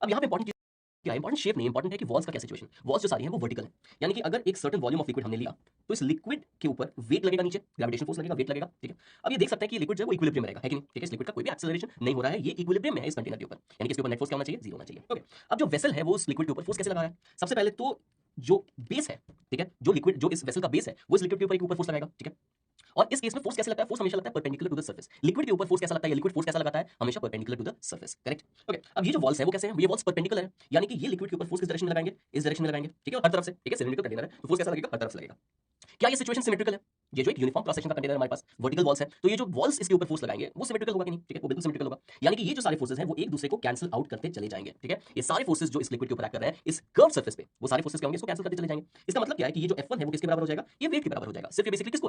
अब यहाँ पे इंपॉर्टेंट क्या है, इंपॉर्टेंट शेप नहीं, इंपॉर्टेंट है कि वॉल्स का क्या सिचुएशन। वॉल्स जो सारी है वो वर्टिकल है, यानी कि अगर एक सर्टेन वॉल्यूम ऑफ लिक्विड हमने लिया तो इस लिक्विड के ऊपर वेट लगेगा, नीचे ग्रेविटेशन फोर्स लगेगा, वेट लगेगा, ठीक है। अब ये देख सकते हैं कि लिक्विड जो है वो इक्विलिब्रियम रहेगा, है कि नहीं, ठीक है। इस लिक्विड का कोई भी एक्सेलरेशन नहीं हो रहा है, ये इक्विलिब्रियम में है इस कंटेनर के ऊपर, यानी कि इसके ऊपर नेट फोर्स क्या होना चाहिए, जीरो होना चाहिए, ओके। अब जो वेसल है वो उस लिक्विड के ऊपर फोर्स कैसे लगा रहा है, सबसे पहले तो जो बेस है, ठीक है, जो लिक्विड, जो इस वेसल का बेस है वो इस लिक्विड के ऊपर एक ऊपर फोर्स लगाएगा, ठीक है। और इस केस में फोर्स कैसे लगता है, फोर्स हमेशा लगता है perpendicular to the surface. Liquid के ऊपर फोर्स कैसा लगता है, लिक्विड फोर्स कैसा लगाता है, हमेशा perpendicular to the surface, correct, okay. अब ये जो वॉल्स है वो कैसे हैं, ये वॉल्स परपेंडिकुलर है, यानी कि ये लिक्विड के ऊपर फोर्स किस डायरेक्शन में लगाएंगे, इस डायरेक्शन में लगाएंगे, ठीक है, हर तरफ से, ठीक है, सिलिंड्रिकल कंटेनर है तो फोर्स कैसा लगेगा, हर तरफ से लगेगा। क्या ये सिचुएशन सिमेट्रिकल है, ये जो एक यूनिफॉर्म क्रॉस सेक्शन का कंटेनर हमारे पास वर्टिकल वॉल्स है, तो ये जो वॉल्स इसके ऊपर फोर्स लगाएंगे वो सिमेट्रिकल होगा कि नहीं, ठीक है, वो बिल्कुल सिमेट्रिकल होगा, यानी कि ये जो सारे फोर्सेस हैं वो एक दूसरे को कैंसिल आउट करते चले जाएंगे, ठीक है। ये सारे फोर्सेस जो इस लिक्विड के ऊपर एक्ट कर रहे हैं इस कर्व सरफेस पे, वो सारे फोर्सेस क्या होंगे, इसको कैंसिल करते चले जाएंगे। इसका मतलब क्या है कि ये जो F1 है वो किसके बराबर हो जाएगा, ये वेट के बराबर हो जाएगा, सिर्फ ये बेसिकली किसको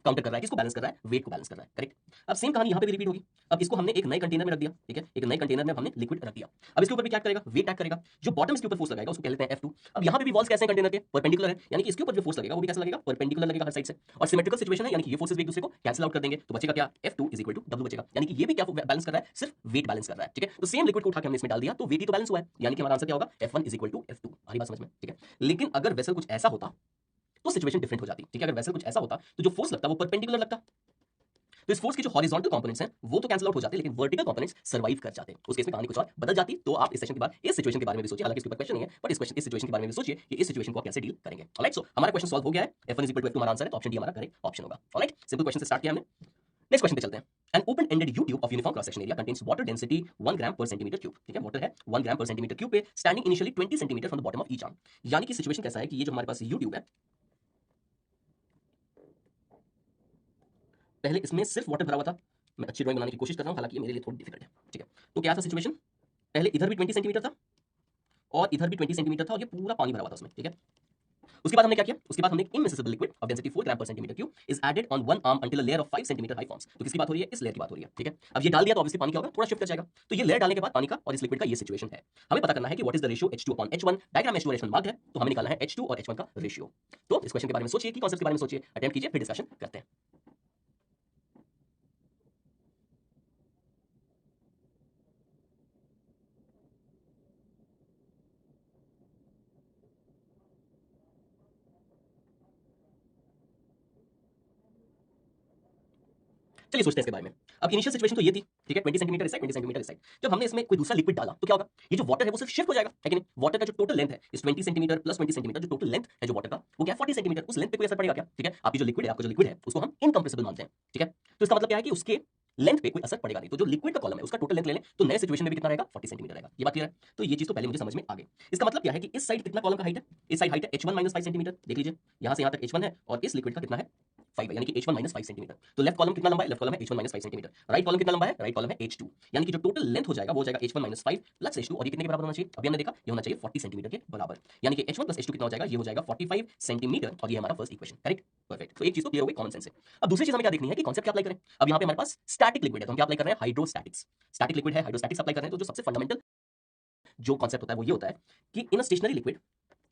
काउंटर कर रहा है, किसको बैलेंस कर रहा है, वेट को बैलेंस कर रहा है, करेक्ट। अब सेम कहानी यहाँ पे भी रिपीट होगी। अब इसको हमने एक नए कंटेनर में रख दिया, ठीक है, एक नए कंटेनर में हमने लिक्विड रख दिया। अब इसके ऊपर भी क्या करेगा, वेट एक्ट करेगा, जो बॉटम इसके ऊपर फोर्स लगाएगा उसको कह लेते हैं F2। अब यहाँ पे भी वॉल्स कैसे हैं कंटेनर के, परपेंडिकुलर है, यानी कि इसके ऊपर जो फोर्स लगेगा वो भी कैसा लगेगा, परपेंडिकुलर लगेगा हर साइड से। और सिमेट्रिकल सिचुएशन है, यानी कि ये फोर्सेस भी एक दूसरे को कैंसिल आउट कर देंगे, तो बचेगा क्या, F2 is equal to W बचेगा, यानी कि ये भी क्या बैलेंस कर रहा है, सिर्फ वेट बैलेंस कर रहा है, ठीक है। तो सेम लिक्विड को उठा के हमने इसमें डाल दिया तो वेट ही तो बैलेंस हुआ है, यानी कि हमारा आंसर क्या होगा, F1 is equal to F2। हमारी बात समझ में, ठीक है। लेकिन अगर वेसल कुछ ऐसा होता तो सिचुएशन डिफरेंट हो जाती, ठीक है। अगर वेसल कुछ ऐसा होता तो जो फोर्स लगता वो परपेंडिकुलर लगता, तो इस फोर्स के जो हॉरिजॉन्टल कंपोनेंट्स हैं वो तो कैंसिल आउट हो जाते, लेकिन वर्टिकल कंपोनेंट्स सर्वाइव कर जाते। उस केस में कहानी कुछ और बदल जाती। तो आप इस सेशन के बाद इस सिचुएशन के बारे में भी सोचिए, हालांकि इसके ऊपर क्वेश्चन नहीं है, बट इस सिचुएशन के बारे में भी सोचिए कि इस सिचुएशन को आप कैसे डील करेंगे। ऑलराइट, सो हमारा क्वेश्चन सॉल्व हो गया है, F1 is equal to F2 हमारा आंसर है, तो ऑप्शन डी हमारा करेक्ट ऑप्शन होगा। ऑलराइट, सिंपल क्वेश्चन से स्टार्ट किया हमने, नेक्स्ट क्वेश्चन पे चलते हैं। An open-ended U-tube of uniform cross-section area contains water density 1 gram per centimeter cube, ठीक है, वाटर है 1 ग्राम per centimeter cube पे, standing initially 20 centimeter from the bottom of each arm। यानी कि सिचुएशन कैसा है कि ये जो हमारे पास U-tube है, पहले इसमें सिर्फ वाटर भरा हुआ था। मैं अच्छी ड्राइंग बनाने की कोशिश कर रहा हूँ, हालांकि ये मेरे लिए थोड़ी डिफिकल्ट है, ठीक है। तो क्या था सिचुएशन, पहले इधर भी 20 सेंटीमीटर था और इधर भी 20 सेंटीमीटर था और ये पूरा पानी भरा हुआ था उसमें, ठीक है। उसके बाद हमने क्या किया, उसके बाद हमने immiscible liquid of density 4 gram per centimetre cube is added on one arm until a layer of 5 centimetre high forms. तो किसकी बात हो रही है, इस लेयर की बात हो रही है, ठीक है। अब ये डाल दिया तो ऑब्वियसली पानी क्या होगा, थोड़ा शिफ्ट कर जाएगा। तो ये लेयर डालने के बाद पानी का और इस लिक्विड का ये सिचुएशन है। हमें पता करना है कि what is the ratio H2 upon H1। Diagram में H2 और H1 मार्क्ड है, तो हमें निकालना है H2 और H1 का रेशियो। तो इस क्वेश्चन के बारे में सोचिए, कि कॉन्सेप्ट के बारे में सोचिए, अटेम्प्ट कीजिए, फिर डिस्कशन करते हैं। चलिए सोचते हैं इसके बारे में। अब इनिशियल सिचुएशन तो ये थी, ठीक है, 20 सेंटीमीटर इस साइड, 20 सेंटीमीटर इस साइड। जब हमने इसमें कोई दूसरा लिक्विड डाला तो क्या होगा, ये जो वाटर है वो सिर्फ शिफ्ट हो जाएगा, है कि नहीं। वाटर का जो टोटल लेंथ है इस 20 सेंटीमीटर प्लस 20 सेंटीमीटर, जो टोटल लेंथ है जो वाटर का वो क्या है 40 सेंटीमीटर, उस लेंथ पे कोई असर पड़ेगा क्या, ठीक है। आपकी जो लिक्विड है, आपका जो लिक्विड है उसको हम इनकम्प्रेसिबल मानते हैं, ठीक है। तो इसका मतलब क्या है कि उसके लेंथ पे कोई असर पड़ेगा नहीं। तो जो लिक्विड का कॉलम है उसका टोटल लेंथ ले लें तो नए सिचुएशन में भी कितना रहेगा, 40 सेंटीमीटर रहेगा। ये बात क्लियर है। तो ये चीज तो पहले मुझे समझ में आ गई। इसका मतलब क्या है कि इस साइड कितना कॉलम का हाइट है, इस साइड हाइट है H1 माइनस 5 सेंटीमीटर, देख लीजिए यहां से यहां तक H1 है और इस लिक्विड का कितना है 5 है, यानी कि H1 माइनस 5 सेंटीमीटर। तो लेफ्ट कॉलम कितना लंबा है, लेफ्ट कॉलम है H1 minus 5 centimetre. Right column कितना लंबा है, राइट कॉलम है H2, यानी कि जो टोटल लेंथ हो जाएगा वो हो जाएगा H1 माइनस 5 प्लस H2, और ये कितने के बराबर होना चाहिए, अभी हमने देखा ये होना चाहिए 40 सेंटीमीटर के बराबर, यानी कि H1 प्लस H2 कितना हो जाएगा, ये हो जाएगा 45 सेंटीमीटर, और ये हमारा फर्स्ट इक्वेशन, करेक्ट, परफेक्ट। तो एक चीज तो क्लियर हो गई कॉमन सेंस से। अब दूसरी चीज हमें क्या देखनी है कि कॉन्सेप्ट क्या अप्लाई करें। अब यहाँ पे हमारे पास स्टैटिक लिक्विड है, तो हम क्या अप्लाई कर रहे हैं, हाइड्रोस्टैटिक्स। स्टैटिक लिक्विड है, हाइड्रोस्टैटिक्स अप्लाई कर रहे हैं। तो जो सबसे फंडामेंटल जो कॉन्सेप्ट होता है वो ये होता है कि in a stationary liquid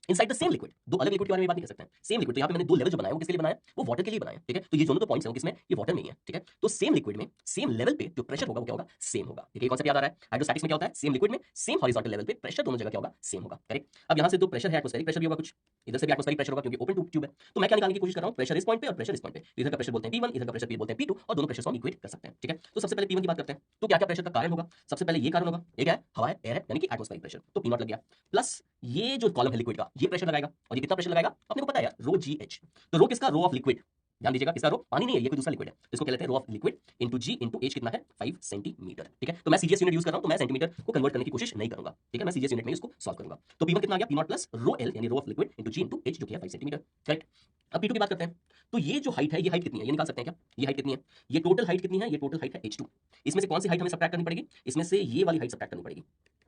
inside the same liquid, दो अलग लिक्विड के बारे में बात नहीं कर सकते हैं, सेम लिक्विड। तो यहाँ पे मैंने दो लेवल जो बनाया वो किसके लिए बनाया, वो वाटर के लिए बनाया, ठीक है। तो ये दोनों तो पॉइंट्स हैं किसमें, ये वाटर में ही है, ठीक है। तो सेम लिक्विड में सेम लेवल पे जो प्रेशर होगा वो क्या होगा, सेम होगा, ठीक है। कॉन्सेप्ट याद आ रहा है। हाइड्रोस्टैटिक्स में क्या होता है, सेम लिक्विड में सेम हॉरिजॉन्टल लेवल पे प्रेशर दोनों जगह क्या होगा, सेम होगा, करेक्ट। अब यहाँ से तो प्रेशर है, एटमॉस्फेरिक प्रेशर भी होगा कुछ, इधर से भी एटमॉस्फेरिक प्रेशर होगा क्योंकि ओपन ट्यूब है। तो मैं क्या निकालने की कोशिश कर रहा हूँ, प्रेशर इस पॉइंट पे और प्रेशर इस पॉइंट पे। इधर का प्रेशर बोलते हैं P1, इधर का प्रेशर बोलते हैं P2, और दोनों प्रेशर को हम इक्वेट कर सकते हैं, ठीक है। तो सबसे पहले P1 की बात करते हैं। तो क्या क्या प्रेशर का कारण होगा, सबसे पहले ये कारण होगा, ये क्या है, हवा है, एयर है, यानी कि एटमॉस्फेरिक प्रेशर, तो P0 लग गया। प्लस ये जो कॉलम है लिक्विड का ये प्रेशर लगाएगा, और ये कितना प्रेशर लगाएगा अपने को पता है यार, रो जी एच। तो रो किसका, रो ऑफ लिक्विड, ध्यान दीजिएगा किसका, रो पानी नहीं है, ये कोई दूसरा लिक्विड है, तो इसको क्या लेते हैं, rho of liquid into G into H कितना है 5 सेंटीमीटर, ठीक है। तो मैं सीजीएस यूनिट यूज कर रहा हूं, तो मैं सेंटीमीटर को कन्वर्ट करने की कोशिश नहीं करूंगा, ठीक है। मैं सीजीएस यूनिट में इसको सॉल्व करूंगा। तो P1 कितना आ गया, P0 प्लस रो एल यानी rho of liquid into G into H जो कि है 5 सेंटीमीटर, करेक्ट। अब P2 की बात करते हैं। तो ये जो हाइट है ये हाइट कितनी है, ये निकाल सकते हैं क्या, ये हाइट कितनी है, ये टोटल हाइट कितनी है, ये टोटल हाइट है H2। इसमें से कौन सी हाइट हमें सब्ट्रैक्ट करनी पड़ेगी, इसमें से ये वाली हाइट सब्ट्रैक्ट करनी पड़ेगी,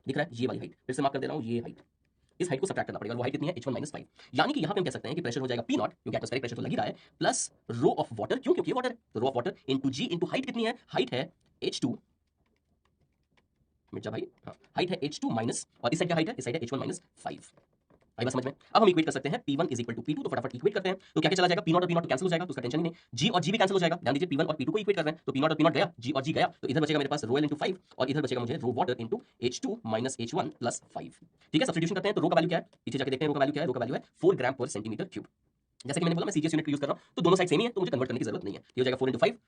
दिख रहा है ये वाली हाइट, फिर से मार्क कर दे रहा हूं, ये हाइट, इस हाइट को सब्ट्रैक्ट करना पड़ेगा। वो हाइट कितनी है H1 माइनस 5, यानी कि यहाँ पे हम कह सकते हैं कि प्रेशर हो जाएगा P0 क्योंकि एटमॉस्फेरिक प्रेशर तो लग ही रहा है, प्लस रो ऑफ वाटर, क्यों, क्योंकि ये वाटर है, तो rho of water into G into height कितनी है, हाइट है H2, मिर्जा भाई हाँ, हाइट है H2 माइनस, और इस साइड क्या हाइट है, इस साइड है H1 माइनस 5, आई बात समझ में? अब हम इक्वेट कर सकते हैं P1 is equal to P2, तो फटाफट इक्वेट करते हैं। तो क्या क्या चला जाएगा, P0 और P0 कैंसिल हो जाएगा, तो उसका टेंशन ही नहीं। G और G भी कैंसिल हो जाएगा। ध्यान दीजिए P1 और P2 को इक्वेट कर रहे हैं, तो P0 और P0 गया, G और G गया, तो इधर बचेगा मेरे पास रो L इंटू 5 और इधर बचेगा मुझे raw water into H2 minus H1 plus 5। ठीक है, सब्स्टिट्यूशन करते हैं तो रो का वैल्यू क्या है, पीछे जाके देखते हैं रो का वैल्यू क्या है। रो का वैल्यू है 4 ग्राम पर सेंटीमीटर क्यूब। जैसे कि मैंने बोला मैं सीजीएस यूनिट यूज कर रहा हूं, तो दोनों साइड सेम ही है, तो मुझे कन्वर्ट करने की जरूरत नहीं है। ये हो जाएगा 4 into 5,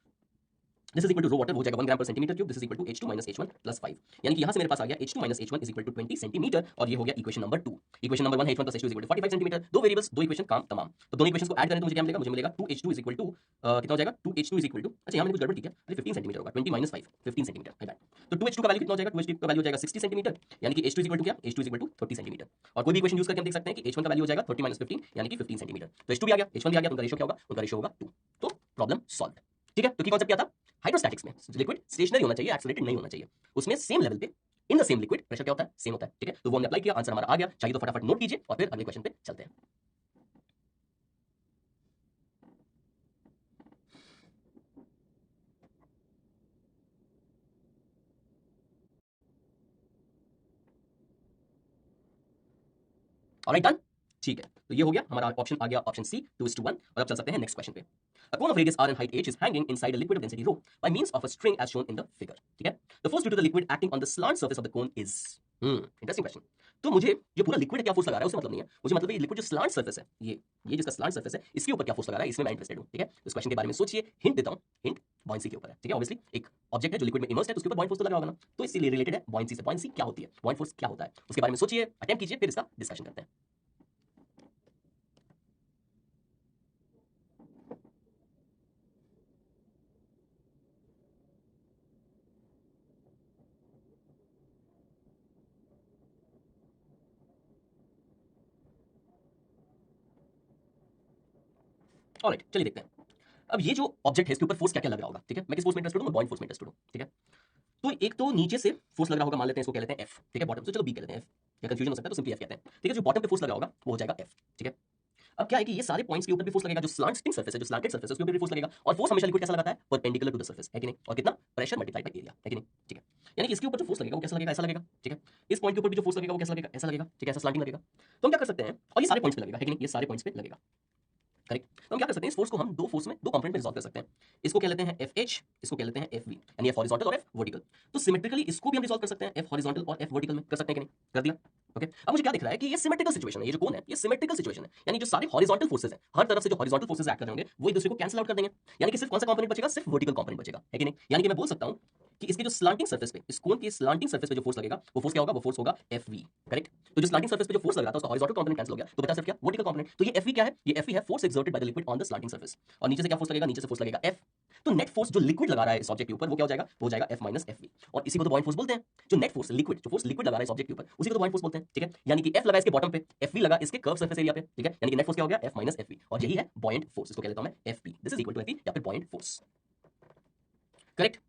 this is equal to rho water हो जाएगा 1 gram per centimetre cube, this is equal to H2 minus H1 plus 5। यानी कि यहां से मेरे पास आ गया H2 minus H1 is equal to 20 centimetre और ये हो गया इक्वेशन नंबर 2। इक्वेशन नंबर 1 है H1 plus H2 is equal to 45 centimetre. दो वेरिएबल्स, दो इक्वेशन, काम तमाम। तो दोनों इक्वेशंस को ऐड करें तो मुझे क्या मिलेगा, मुझे मिलेगा 2H2 इज इक्वल टू कितना हो जाएगा, 2H2 इज इक्वल टू, अच्छा यहां मैंने कुछ गड़बड़ की क्या, अरे 15 सेंटीमीटर होगा, 20 माइनस 5 15 सेंटीमीटर, माय बैड। तो 2H2 का वैल्यू कितना हो जाएगा, 2H2 का वैल्यू हो जाएगा 60 सेंटीमीटर, यानी कि H2 इज इक्वल टू क्या, H2 is equal to 30 centimetre. और कोई भी इक्वेशन यूज करके हम देख सकते हैं कि H1 का वैल्यू हो जाएगा 30 माइनस 15 यानी कि 15 सेंटीमीटर। तो H2 भी आ गया, H1 भी आ गया, तो उनका रेशियो क्या होगा, उनका रेशियो होगा 2। तो प्रॉब्लम सॉल्व। ठीक है, तो की कॉन्सेप्ट क्या था, हाइड्रोस्टैटिक्स में लिक्विड स्टेशनरी होना चाहिए, एक्सेलरेटेड नहीं होना चाहिए। उसमें सेम लेवल पे in the same liquid pressure क्या होता है, सेम होता है। ठीक है, तो वो हमने अप्लाई किया, आंसर हमारा आ गया। चाहिए तो फटाफट नोट कीजिए और फिर अगले क्वेश्चन पे चलते हैं। Alright done. ठीक है, तो ये हो गया हमारा ऑप्शन, आ गया ऑप्शन सी 2:1। और अब चल सकते हैं नेक्स्ट क्वेश्चन पे। A cone of radius r and height h is hanging inside a liquid of density rho by means of a string as shown in the figure. ठीक है, the force due to the liquid acting on the slant surface of the cone is interesting question. तो मुझे ये पूरा liquid क्या force लगा रहा है उससे मतलब नहीं है, मुझे मतलब है ये लिक्विड जो स्लांट सरफेस है, ये जिसका स्लांट सरफेस है, इसके ऊपर क्या फोर्स लगा रहा है, इसमें मैं इंटरेस्टेड हूं। ठीक है, तो इस क्वेश्चन के बारे में सोचिए, हिंट देता हूं, हिंट बॉयंसी के ऊपर है। ठीक है, ऑब्वियसली एक ऑब्जेक्ट है जो लिक्विड में इमर्स्ड है, तो उसके ऊपर बॉयंट फोर्स तो लगा होगा ना, तो इससे रिलेटेड है बॉयंसी से। बॉयंसी क्या होती है, बॉयंट फोर्स क्या होता है, उसके बारे में सोचिए, अटेम्प्ट कीजिए, फिर इसका डिस्कशन करते हैं। ऑलराइट, चलिए देखते हैं। अब ये जो ऑब्जेक्ट है इसके ऊपर फोर्स क्या क्या लग रहा होगा। ठीक है, मैं किस फोर्स में इंटरेस्टेड हूं, मैं बॉयंट फोर्स में इंटरेस्टेड हूं। ठीक है, तो एक तो नीचे से फोर्स लग रहा होगा, मान लेते हैं इसको कह लेते हैं F। ठीक है, बॉटम से, चलो B कह लेते हैं F, या कंफ्यूजन हो सकता है तो सिंपली F कहते हैं। ठीक है, जो बॉटम पे फोर्स लगा होगा वो हो जाएगा F। ठीक है, अब क्या है कि ये सारे पॉइंट्स के ऊपर भी फोर्स लगेगा, जो स्लांटिंग सरफेस है, जो स्लांटेड सरफेस है उसके ऊपर भी फोर्स लगेगा। और फोर्स हमेशा लिक्विड कैसा लगाता है, परपेंडिकुलर टू द सरफेस, है कि नहीं, और कितना, प्रेशर मल्टीप्लाई बाय एरिया, है कि नहीं। ठीक है, यानी कि इसके ऊपर जो फोर्स लगेगा वो कैसा लगेगा, ऐसा लगेगा। ठीक है, इस पॉइंट के ऊपर भी जो फोर्स लगेगा वो कैसा लगेगा, ऐसा लगेगा। ठीक है, ऐसा स्लांटिंग लगेगा। तो हम क्या कर सकते हैं, और ये सारे पॉइंट्स पे लगेगा, है कि नहीं, ये सारे पॉइंट्स पे लगेगा। करेक्ट, तो हम क्या कर सकते हैं, इस फोर्स को हम दो फोर्स में, दो कंपोनेंट में रिजॉल्व कर सकते हैं। इसको क्या लेते हैं FH, इसको क्या लेते हैं FV, यानी F हॉरिजॉन्टल और F वर्टिकल। तो सिमेट्रिकली इसको भी हम रिजॉल्व कर सकते हैं, F हॉरिजॉन्टल और F वर्टिकल में कर सकते हैं कि नहीं, कर दिया। ओके, अब मुझे क्या दिख रहा है कि ये सिमेट्रिकल सिचुएशन है, ये जो कोन है ये सिमेट्रिकल सिचुएशन है, यानी जो सारे हॉरिजॉन्टल फोर्सेस हैं, हर तरफ से जो हॉरिजॉन्टल फोर्सेस एक्ट कर रहे होंगे वो एक दूसरे को कैंसिल आउट कर देंगे। यानी कि सिर्फ कौन सा कंपोनेंट बचेगा, सिर्फ वर्टिकल कंपोनेंट बचेगा, है कि नहीं। यानी कि मैं बोल सकता हूं कि इसके जो स्लांटिंग सरफेस पे, इस कोन के स्लांटिंग सरफेस पे जो फोर्स लगेगा वो फोर्स क्या होगा, वो फोर्स होगा FV। करेक्ट, तो जो स्लांटिंग सरफेस पे जो फोर्स लग रहा था उसका हॉरिजॉन्टल कंपोनेंट कैंसिल हो गया, तो बचा सिर्फ क्या, वर्टिकल कंपोनेंट। तो ये FV क्या है, ये FV है force exerted by the liquid on the slanting surface. और नीचे से क्या फोर्स लगेगा, नीचे से फोर्स लगेगा F। तो नेट फोर्स जो लिक्विड लगा रहा है इस ऑब्जेक्ट के ऊपर वो क्या हो जाएगा, वो हो जाएगा F माइनस FV। और इसी को तो बॉयंट फोर्स बोलते हैं। जो नेट फोर्स लिक्विड, जो फोर्स लिक्विड लगा रहा है इस ऑब्जेक्ट के ऊपर उसी को तो बॉयंट फोर्स बोलते हैं। ठीक है, यानी कि F लगा इसके बॉटम पे, FV लगा इसके कर्व सरफेस एरिया पे। ठीक है, यानी कि नेट फोर्स क्या हो गया, F माइनस FV, और यही है बॉयंट फोर्स, इसको कह लेता हूं मैं FP। This is equal to FV या फिर बॉयंट फोर्स। करेक्ट,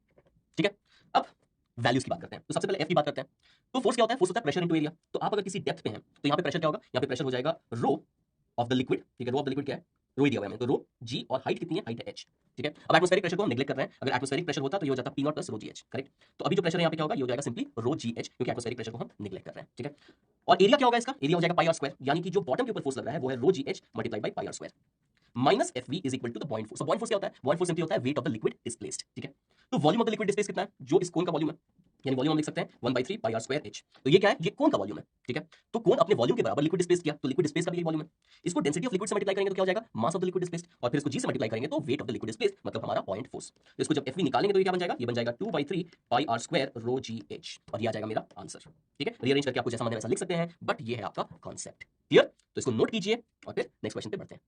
ठीक है। अब वैल्यूज की बात करते हैं, तो सबसे पहले F की बात करते हैं। तो फोर्स क्या होता है, फोर्स होता है प्रेशर इनटू एरिया। तो आप अगर किसी डेप्थ पे हैं तो यहाँ पे प्रेशर क्या होगा, यहाँ पे प्रेशर हो जाएगा रो ऑफ द लिक्विड। ठीक है, रो ऑफ द लिक्विड क्या है, रो ही दिया हुआ है हमें, तो रो G और हाइट कितनी है, हाइट है H। ठीक है, अब एटमॉस्फेरिक प्रेशर को हम नेगलेक्ट कर रहे हैं, अगर एटमॉस्फेरिक प्रेशर होता तो ये हो जाता P0 प्लस रो GH। करेक्ट, तो अभी जो प्रेशर है यहाँ पे क्या होगा, ये हो जाएगा सिंपली रो GH, क्योंकि एटमॉस्फेरिक प्रेशर को हम नेगलेक्ट कर रहे हैं। ठीक है, और एरिया क्या होगा इसका, एरिया हो जाएगा पाई आर स्क्वायर, यानी कि जो बॉटम के ऊपर फोर्स लग रहा है वो है rho GH multiply by pi R square minus FV is equal to the buoyant force. Buoyant force क्या होता है, बॉइंट फोर्स सिंपली होता है weight of the liquid displaced. ठीक है, तो volume of the liquid displace कितना है, जो इस कोन का वॉल्यूम है, यानी वॉल्यूम हम लिख सकते हैं 1/3 पाई आर स्क्वायर H। तो ये क्या है, ये कोन का वॉल्यूम है। ठीक है, तो कोन अपने वॉल्यूम के बराबर लिक्विड डिस्प्लेस किया, तो लिक्विड डिस्प्लेस का भी वॉल्यूम है। इसको डेंसिटी ऑफ लिक्विड से मल्टीप्लाई करेंगे तो क्या हो जाएगा, mass of the liquid displaced, और फिर इसको G से मल्टीप्लाई करेंगे तो wait of the liquid displaced, मतलब हमारा पॉइंट फोर्स। तो इसको जब FV निकालेंगे तो ये क्या बन जाएगा, ये बन जाएगा 2/3 पाई आर स्क्वायर रो GH, और ये आ जाएगा मेरा आंसर। ठीक है, रीअरेंज करके आपको जैसा मन है वैसा लिख सकते हैं, बट ये है आपका कॉन्सेप्ट। क्लियर, तो इसको नोट कीजिए और फिर नेक्स्ट क्वेश्चन पे बढ़ते हैं।